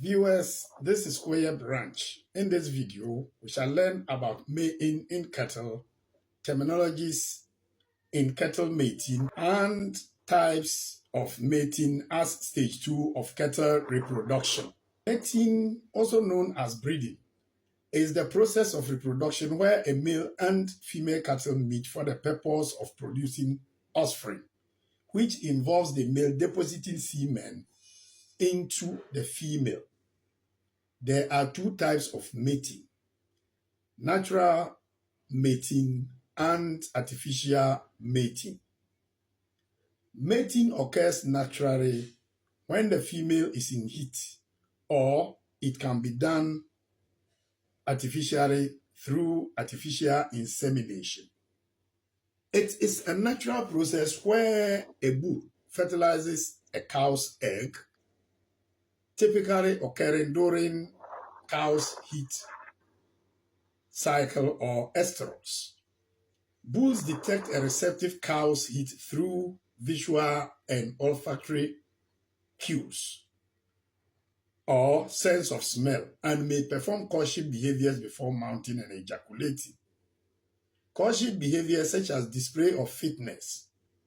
Viewers, this is Squared Ranch. In this video, we shall learn about mating in cattle, terminologies in cattle mating, and types of mating as stage 2 of cattle reproduction. Mating, also known as breeding, is the process of reproduction where a male and female cattle meet for the purpose of producing offspring, which involves the male depositing semen into the female. There are two types of mating: natural mating and artificial mating. Mating occurs naturally when the female is in heat, or it can be done artificially through artificial insemination. It is a natural process where a bull fertilizes a cow's egg, typically occurring during cow's heat cycle or estrus. Bulls detect a receptive cow's heat through visual and olfactory cues or sense of smell and may perform courtship behaviors before mounting and ejaculating. Courtship behaviors such as display of fitness,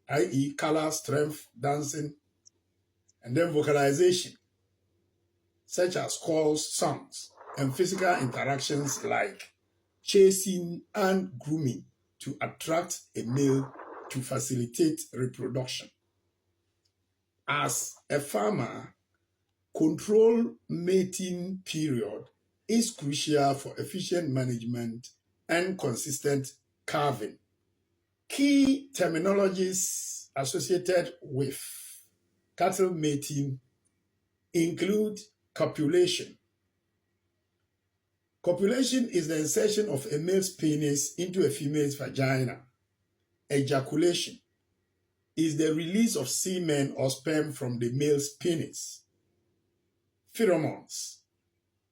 i.e. color, strength, dancing, and then vocalization, such as calls, songs, and physical interactions like chasing and grooming to attract a male to facilitate reproduction. As a farmer, controlled mating period is crucial for efficient management and consistent calving. Key terminologies associated with cattle mating include copulation. Copulation is the insertion of a male's penis into a female's vagina. Ejaculation is the release of semen or sperm from the male's penis. Pheromones.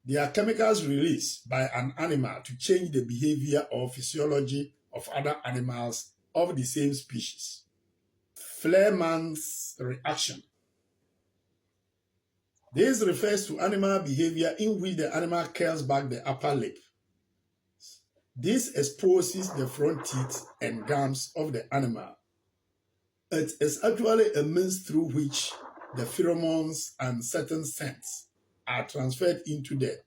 They are chemicals released by an animal to change the behavior or physiology of other animals of the same species. Flehrmann's reaction. This refers to animal behavior in which the animal curls back the upper lip. This exposes the front teeth and gums of the animal. It is actually a means through which the pheromones and certain scents are transferred into the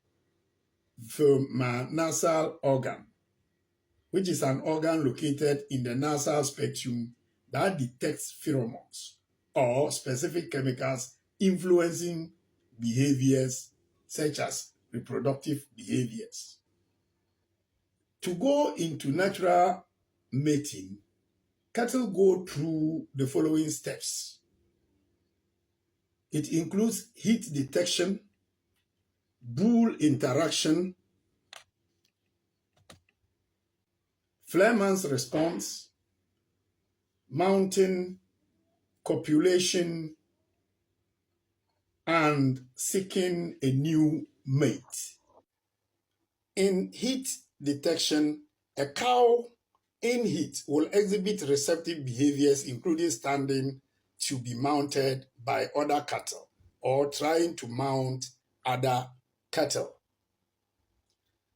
nasal organ, which is an organ located in the nasal spectrum that detects pheromones or specific chemicals influencing behaviors such as reproductive behaviors. To go into natural mating, cattle go through the following steps. It includes heat detection, bull interaction, Flehrmann's response, mounting, copulation, and seeking a new mate. In heat detection, a cow in heat will exhibit receptive behaviors, including standing to be mounted by other cattle or trying to mount other cattle.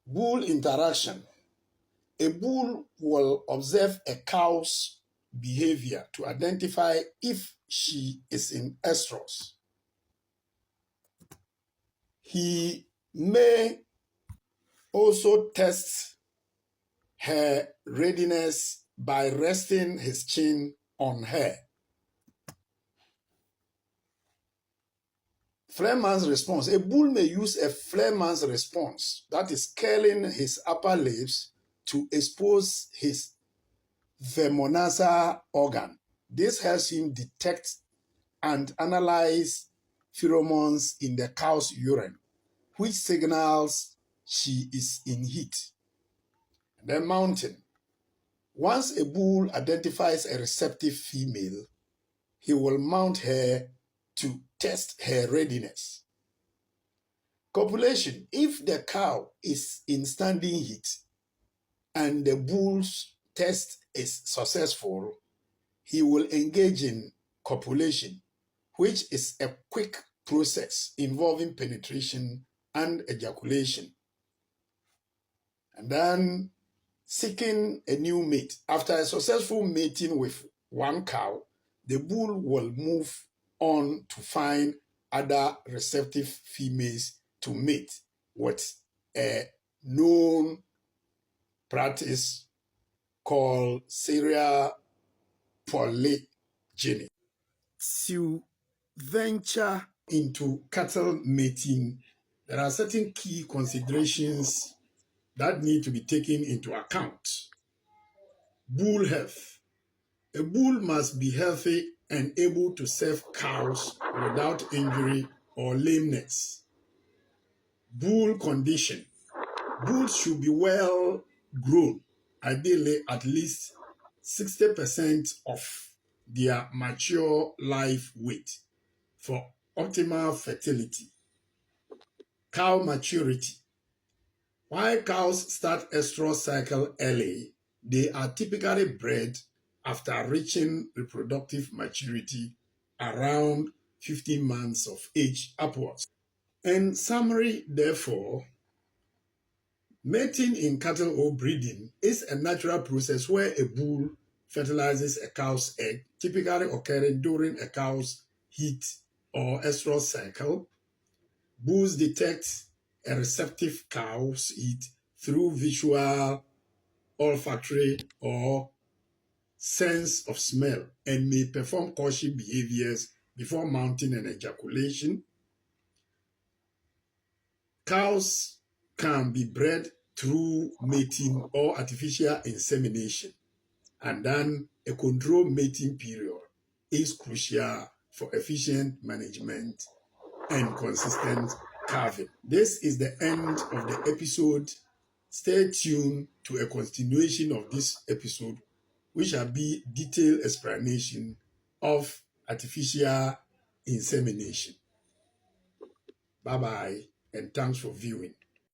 Bull interaction. A bull will observe a cow's behavior to identify if she is in estrus. He may also test her readiness by resting his chin on her. Flehrmann's response. A bull may use a Flehrmann's response, that is curling his upper lips to expose his vermonasal organ. This helps him detect and analyze pheromones in the cow's urine, which signals she is in heat. And then mounting. Once a bull identifies a receptive female, he will mount her to test her readiness. Copulation. If the cow is in standing heat and the bull's test is successful, he will engage in copulation, which is a quick process involving penetration and ejaculation. And then seeking a new mate. After a successful mating with one cow, the bull will move on to find other receptive females to mate with a known practice called serial polygyny. To venture into cattle mating, there are certain key considerations that need to be taken into account. Bull health. A bull must be healthy and able to serve cows without injury or lameness. Bull condition. Bulls should be well grown, ideally at least 60% of their mature live weight for optimal fertility. Cow maturity. While cows start estrous cycle early, they are typically bred after reaching reproductive maturity around 15 months of age upwards. In summary, therefore, mating in cattle or breeding is a natural process where a bull fertilizes a cow's egg, typically occurring during a cow's heat or estrous cycle. Bulls detect a receptive cow's heat through visual, olfactory, or sense of smell and may perform courtship behaviors before mounting an ejaculation. Cows can be bred through mating or artificial insemination, and then a controlled mating period is crucial for efficient management and consistent calving. This is the end of the episode. Stay tuned to a continuation of this episode, which shall be detailed explanation of artificial insemination. Bye-bye, and thanks for viewing.